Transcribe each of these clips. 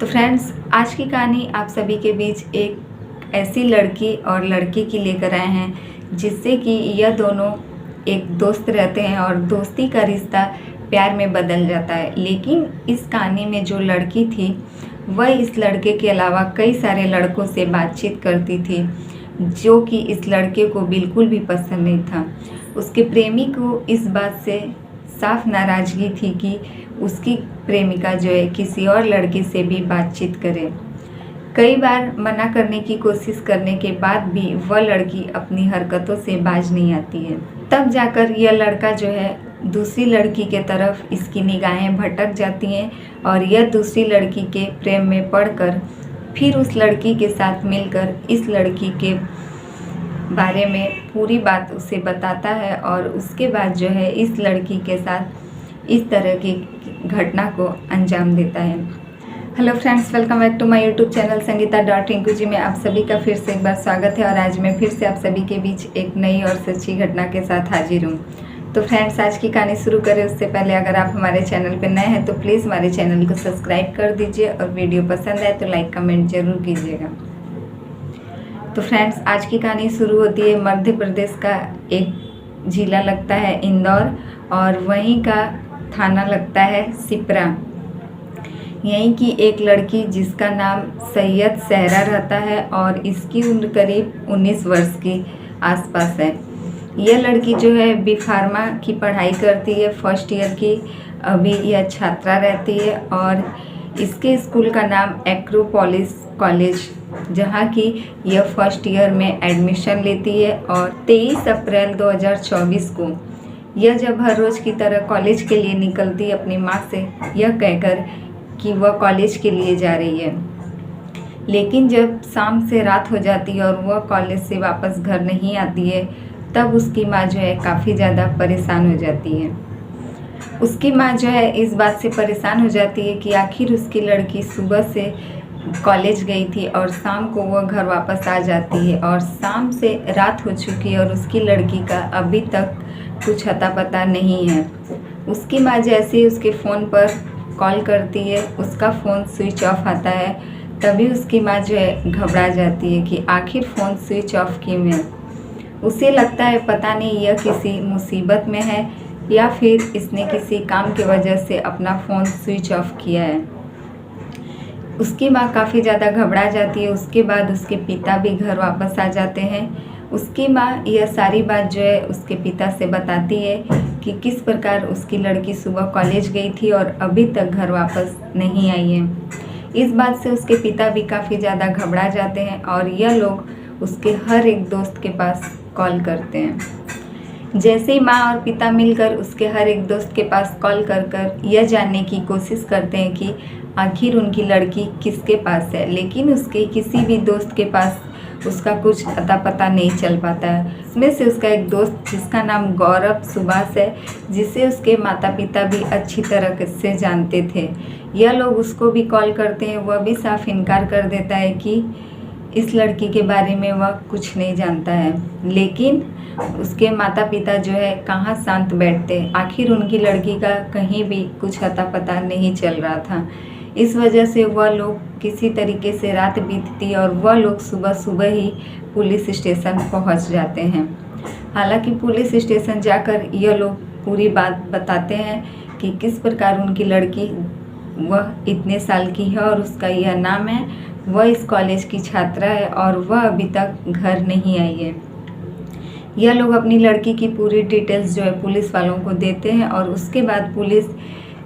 तो फ्रेंड्स, आज की कहानी आप सभी के बीच एक ऐसी लड़की और लड़के की लेकर आए हैं जिससे कि यह दोनों एक दोस्त रहते हैं और दोस्ती का रिश्ता प्यार में बदल जाता है। लेकिन इस कहानी में जो लड़की थी वह इस लड़के के अलावा कई सारे लड़कों से बातचीत करती थी, जो कि इस लड़के को बिल्कुल भी पसंद नहीं था। उसके प्रेमी को इस बात से साफ नाराज़गी थी कि उसकी प्रेमिका जो है किसी और लड़के से भी बातचीत करे। कई बार मना करने की कोशिश करने के बाद भी वह लड़की अपनी हरकतों से बाज नहीं आती है। तब जाकर यह लड़का जो है दूसरी लड़की के तरफ इसकी निगाहें भटक जाती हैं और यह दूसरी लड़की के प्रेम में पड़कर फिर उस लड़की के साथ मिलकर इस लड़की के बारे में पूरी बात उसे बताता है और उसके बाद जो है इस लड़की के साथ इस तरह की घटना को अंजाम देता है। Hello friends, welcome back to my YouTube channel Sangeeta dot Rinku ji में आप सभी का फिर से एक बार स्वागत है। और आज मैं फिर से आप सभी के बीच एक नई और सच्ची घटना के साथ हाजिर हूँ। तो फ्रेंड्स, आज की कहानी शुरू करें उससे पहले अगर आप हमारे चैनल पर नए हैं तो प्लीज़ हमारे चैनल को सब्सक्राइब कर दीजिए और वीडियो पसंद आए तो लाइक कमेंट ज़रूर कीजिएगा। तो फ्रेंड्स, आज की कहानी शुरू होती है मध्य प्रदेश का एक जिला लगता है इंदौर और वहीं का थाना लगता है सिपरा। यहीं की एक लड़की जिसका नाम सैयद सहरा रहता है और इसकी उम्र करीब 19 वर्ष की आसपास है। यह लड़की जो है बी फार्मा की पढ़ाई करती है, फर्स्ट ईयर की अभी यह छात्रा रहती है और इसके स्कूल का नाम एक्रोपोलिस कॉलेज, जहाँ की यह फर्स्ट ईयर में एडमिशन लेती है। और 23 अप्रैल 2024 को यह जब हर रोज़ की तरह कॉलेज के लिए निकलती है अपनी माँ से यह कहकर कि वह कॉलेज के लिए जा रही है, लेकिन जब शाम से रात हो जाती है और वह कॉलेज से वापस घर नहीं आती है तब उसकी माँ जो है काफ़ी ज़्यादा परेशान हो जाती है। उसकी माँ जो है इस बात से परेशान हो जाती है कि आखिर उसकी लड़की सुबह से कॉलेज गई थी और शाम को वह घर वापस आ जाती है और शाम से रात हो चुकी है और उसकी लड़की का अभी तक कुछ अता पता नहीं है। उसकी माँ जैसे ही उसके फ़ोन पर कॉल करती है उसका फ़ोन स्विच ऑफ आता है, तभी उसकी माँ जो है घबरा जाती है कि आखिर फ़ोन स्विच ऑफ क्यों है। उसे लगता है पता नहीं यह किसी मुसीबत में है या फिर इसने किसी काम की वजह से अपना फ़ोन स्विच ऑफ किया है। उसकी माँ काफ़ी ज़्यादा घबरा जाती है। उसके बाद उसके पिता भी घर वापस आ जाते हैं। उसकी माँ यह सारी बात जो है उसके पिता से बताती है कि किस प्रकार उसकी लड़की सुबह कॉलेज गई थी और अभी तक घर वापस नहीं आई है। इस बात से उसके पिता भी काफ़ी ज़्यादा घबरा जाते हैं और यह लोग उसके हर एक दोस्त के पास कॉल करते हैं। जैसे ही माँ और पिता मिलकर उसके हर एक दोस्त के पास कॉल कर यह जानने की कोशिश करते हैं कि आखिर उनकी लड़की किसके पास है, लेकिन उसके किसी भी दोस्त के पास उसका कुछ अता पता नहीं चल पाता है। इसमें से उसका एक दोस्त जिसका नाम गौरव सुभाष है, जिसे उसके माता पिता भी अच्छी तरह से जानते थे, यह लोग उसको भी कॉल करते हैं। वह भी साफ इनकार कर देता है कि इस लड़की के बारे में वह कुछ नहीं जानता है, लेकिन उसके माता पिता जो है कहाँ शांत बैठते, आखिर उनकी लड़की का कहीं भी कुछ अता पता नहीं चल रहा था। इस वजह से वह लोग किसी तरीके से रात बीतती और वह लोग सुबह सुबह ही पुलिस स्टेशन पहुंच जाते हैं। हालांकि पुलिस स्टेशन जाकर यह लोग पूरी बात बताते हैं कि किस प्रकार उनकी लड़की वह इतने साल की है और उसका यह नाम है, वह इस कॉलेज की छात्रा है और वह अभी तक घर नहीं आई है। यह लोग अपनी लड़की की पूरी डिटेल्स जो है पुलिस वालों को देते हैं और उसके बाद पुलिस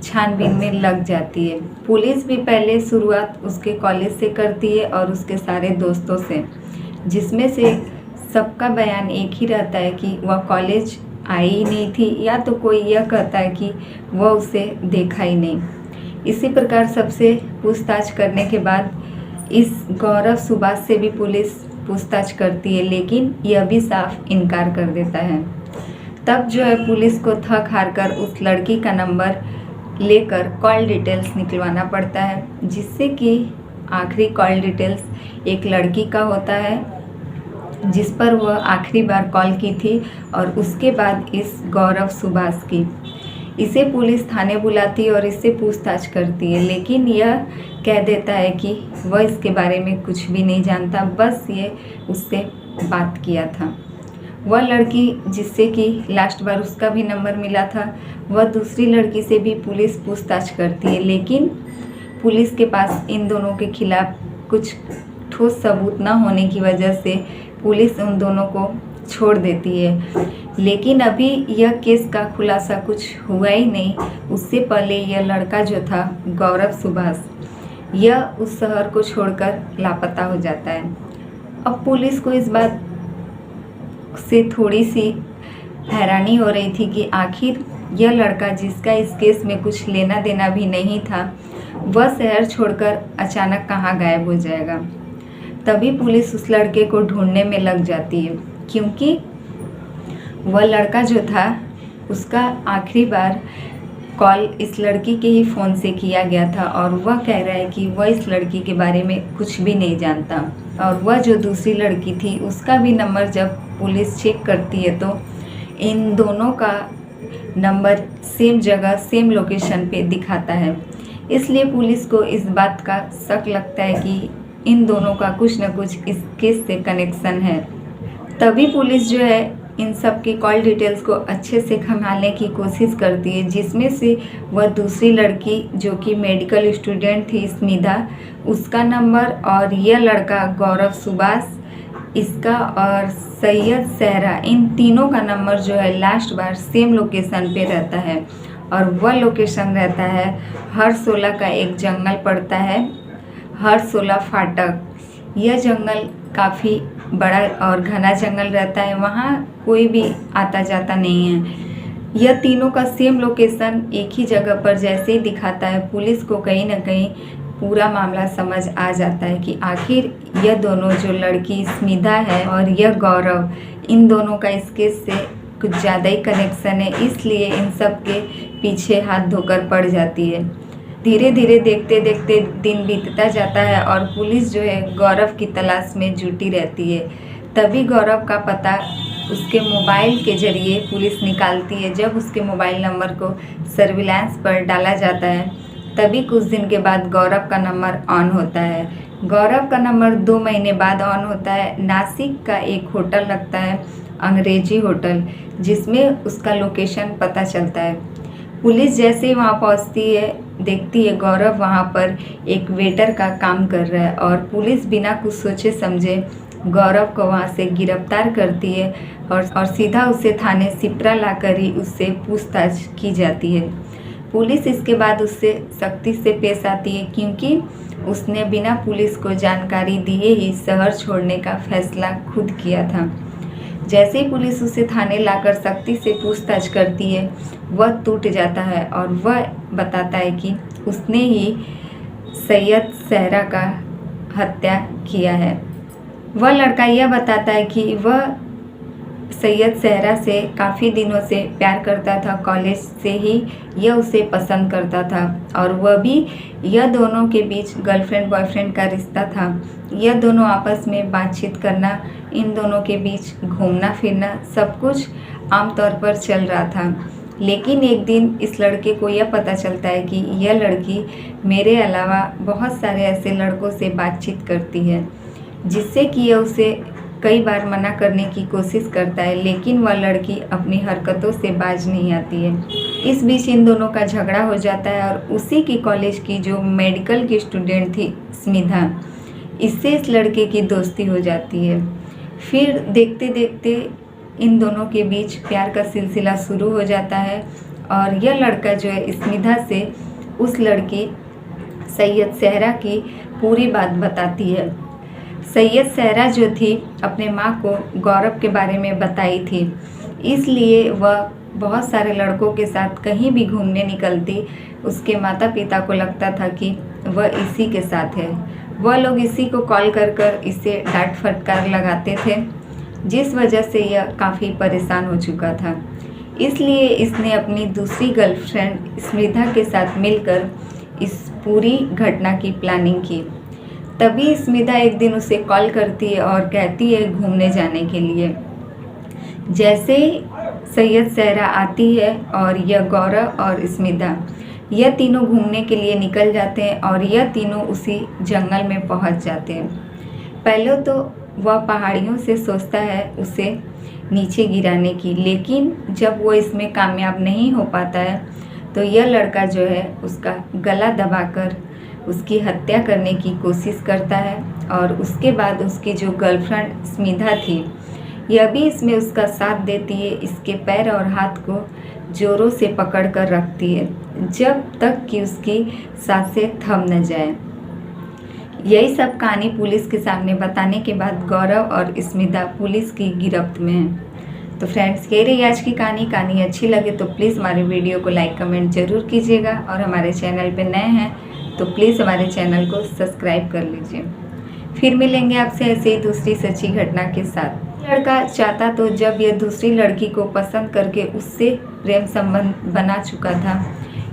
छानबीन में लग जाती है। पुलिस भी पहले शुरुआत उसके कॉलेज से करती है और उसके सारे दोस्तों से, जिसमें से सबका बयान एक ही रहता है कि वह कॉलेज आई ही नहीं थी या तो कोई यह कहता है कि वह उसे देखा ही नहीं। इसी प्रकार सबसे पूछताछ करने के बाद इस गौरव सुभाष से भी पुलिस पूछताछ करती है, लेकिन यह भी साफ इनकार कर देता है। तब जो है पुलिस को थक हार कर उस लड़की का नंबर लेकर कॉल डिटेल्स निकलवाना पड़ता है, जिससे कि आखिरी कॉल डिटेल्स एक लड़की का होता है जिस पर वह आखिरी बार कॉल की थी और उसके बाद इस गौरव सुभाष की। इसे पुलिस थाने बुलाती है और इससे पूछताछ करती है, लेकिन यह कह देता है कि वह इसके बारे में कुछ भी नहीं जानता, बस ये उससे बात किया था। वह लड़की जिससे कि लास्ट बार उसका भी नंबर मिला था, वह दूसरी लड़की से भी पुलिस पूछताछ करती है, लेकिन पुलिस के पास इन दोनों के खिलाफ कुछ ठोस सबूत न होने की वजह से पुलिस उन दोनों को छोड़ देती है। लेकिन अभी यह केस का खुलासा कुछ हुआ ही नहीं, उससे पहले यह लड़का जो था गौरव सुभाष, यह उस शहर को छोड़कर लापता हो जाता है। अब पुलिस को इस बात से थोड़ी सी हैरानी हो रही थी कि आखिर यह लड़का जिसका इस केस में कुछ लेना देना भी नहीं था, वह शहर छोड़कर अचानक कहाँ गायब हो जाएगा। तभी पुलिस उस लड़के को ढूंढने में लग जाती है, क्योंकि वह लड़का जो था उसका आखिरी बार कॉल इस लड़की के ही फ़ोन से किया गया था और वह कह रहा है कि वह इस लड़की के बारे में कुछ भी नहीं जानता। और वह जो दूसरी लड़की थी उसका भी नंबर जब पुलिस चेक करती है तो इन दोनों का नंबर सेम जगह सेम लोकेशन पे दिखाता है। इसलिए पुलिस को इस बात का शक लगता है कि इन दोनों का कुछ न कुछ इस केस से कनेक्शन है। तभी पुलिस जो है इन सब की कॉल डिटेल्स को अच्छे से खंगालने की कोशिश करती है, जिसमें से वह दूसरी लड़की जो कि मेडिकल स्टूडेंट थी स्मिता, उसका नंबर, और यह लड़का गौरव सुभाष इसका, और सैयद सहरा, इन तीनों का नंबर जो है लास्ट बार सेम लोकेशन पे रहता है। और वह लोकेशन रहता है हरसोला का एक जंगल पड़ता है, हरसोला फाटक। यह जंगल काफ़ी बड़ा और घना जंगल रहता है, वहाँ कोई भी आता जाता नहीं है। यह तीनों का सेम लोकेशन एक ही जगह पर जैसे ही दिखाता है, पुलिस को कहीं ना कहीं पूरा मामला समझ आ जाता है कि आखिर यह दोनों जो लड़की स्मिता है और यह गौरव, इन दोनों का इस केस से कुछ ज़्यादा ही कनेक्शन है, इसलिए इन सब के पीछे हाथ धोकर पड़ जाती है। धीरे धीरे देखते देखते दिन बीतता जाता है और पुलिस जो है गौरव की तलाश में जुटी रहती है। तभी गौरव का पता उसके मोबाइल के ज़रिए पुलिस निकालती है। जब उसके मोबाइल नंबर को सर्विलांस पर डाला जाता है, तभी कुछ दिन के बाद गौरव का नंबर ऑन होता है। गौरव का नंबर 2 महीने बाद ऑन होता है। नासिक का एक होटल लगता है, अंग्रेजी होटल, जिसमें उसका लोकेशन पता चलता है। पुलिस जैसे ही वहाँ पहुँचती है, देखती है गौरव वहाँ पर एक वेटर का काम कर रहा है, और पुलिस बिना कुछ सोचे समझे गौरव को वहाँ से गिरफ्तार करती है और सीधा उसे थाने सिपरा लाकर ही उससे पूछताछ की जाती है। पुलिस इसके बाद उससे सख्ती से पेश आती है, क्योंकि उसने बिना पुलिस को जानकारी दिए ही शहर छोड़ने का फैसला खुद किया था। जैसे ही पुलिस उसे थाने लाकर सख्ती से पूछताछ करती है, वह टूट जाता है और वह बताता है कि उसने ही सैयद सहरा का हत्या किया है। वह लड़का यह बताता है कि वह सैयद सहरा से काफ़ी दिनों से प्यार करता था, कॉलेज से ही यह उसे पसंद करता था, और वह भी यह दोनों के बीच गर्लफ्रेंड बॉयफ्रेंड का रिश्ता था। यह दोनों आपस में बातचीत करना, इन दोनों के बीच घूमना फिरना, सब कुछ आमतौर पर चल रहा था। लेकिन एक दिन इस लड़के को यह पता चलता है कि यह लड़की मेरे अलावा बहुत सारे ऐसे लड़कों से बातचीत करती है, जिससे कि यह उसे कई बार मना करने की कोशिश करता है, लेकिन वह लड़की अपनी हरकतों से बाज नहीं आती है। इस बीच इन दोनों का झगड़ा हो जाता है और उसी की कॉलेज की जो मेडिकल की स्टूडेंट थी स्मिता, इससे इस लड़के की दोस्ती हो जाती है। फिर देखते देखते इन दोनों के बीच प्यार का सिलसिला शुरू हो जाता है, और यह लड़का जो है स्मिता से उस लड़की सैयद सहरा की पूरी बात बताती है। सैयद सहरा जो थी अपने माँ को गौरव के बारे में बताई थी, इसलिए वह बहुत सारे लड़कों के साथ कहीं भी घूमने निकलती, उसके माता पिता को लगता था कि वह इसी के साथ है। वह लोग इसी को कॉल कर कर इसे डांट फटकार लगाते थे, जिस वजह से यह काफ़ी परेशान हो चुका था। इसलिए इसने अपनी दूसरी गर्लफ्रेंड स्मिता के साथ मिलकर इस पूरी घटना की प्लानिंग की। तभी स्मिता एक दिन उसे कॉल करती है और कहती है घूमने जाने के लिए। जैसे सैयद सहरा आती है और यह गौरव और स्मिता यह तीनों घूमने के लिए निकल जाते हैं और यह तीनों उसी जंगल में पहुंच जाते हैं। पहले तो वह पहाड़ियों से सोचता है उसे नीचे गिराने की, लेकिन जब वो इसमें कामयाब नहीं हो पाता है तो यह लड़का जो है उसका गला दबाकर उसकी हत्या करने की कोशिश करता है और उसके बाद उसकी जो गर्लफ्रेंड स्मिता थी यह भी इसमें उसका साथ देती है। इसके पैर और हाथ को जोरों से पकड़ कर रखती है जब तक कि उसकी सांसें थम न जाए। यही सब कहानी पुलिस के सामने बताने के बाद गौरव और स्मिता पुलिस की गिरफ्त में हैं। तो फ्रेंड्स, ये रही आज की कहानी अच्छी लगे तो प्लीज़ हमारे वीडियो को लाइक कमेंट ज़रूर कीजिएगा और हमारे चैनल पे नए हैं तो प्लीज़ हमारे चैनल को सब्सक्राइब कर लीजिए। फिर मिलेंगे आपसे ऐसे ही दूसरी सच्ची घटना के साथ। लड़का चाहता तो जब यह दूसरी लड़की को पसंद करके उससे प्रेम संबंध बना चुका था,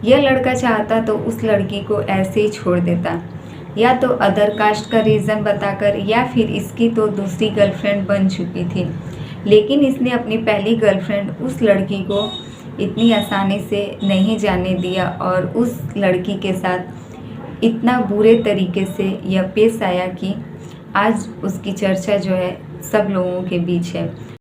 यह लड़का चाहता तो उस लड़की को ऐसे ही छोड़ देता, या तो अदर कास्ट का रीज़न बताकर, या फिर इसकी तो दूसरी गर्लफ्रेंड बन चुकी थी। लेकिन इसने अपनी पहली गर्लफ्रेंड उस लड़की को इतनी आसानी से नहीं जाने दिया और उस लड़की के साथ इतना बुरे तरीके से यह पेश आया कि आज उसकी चर्चा जो है सब लोगों के बीच है।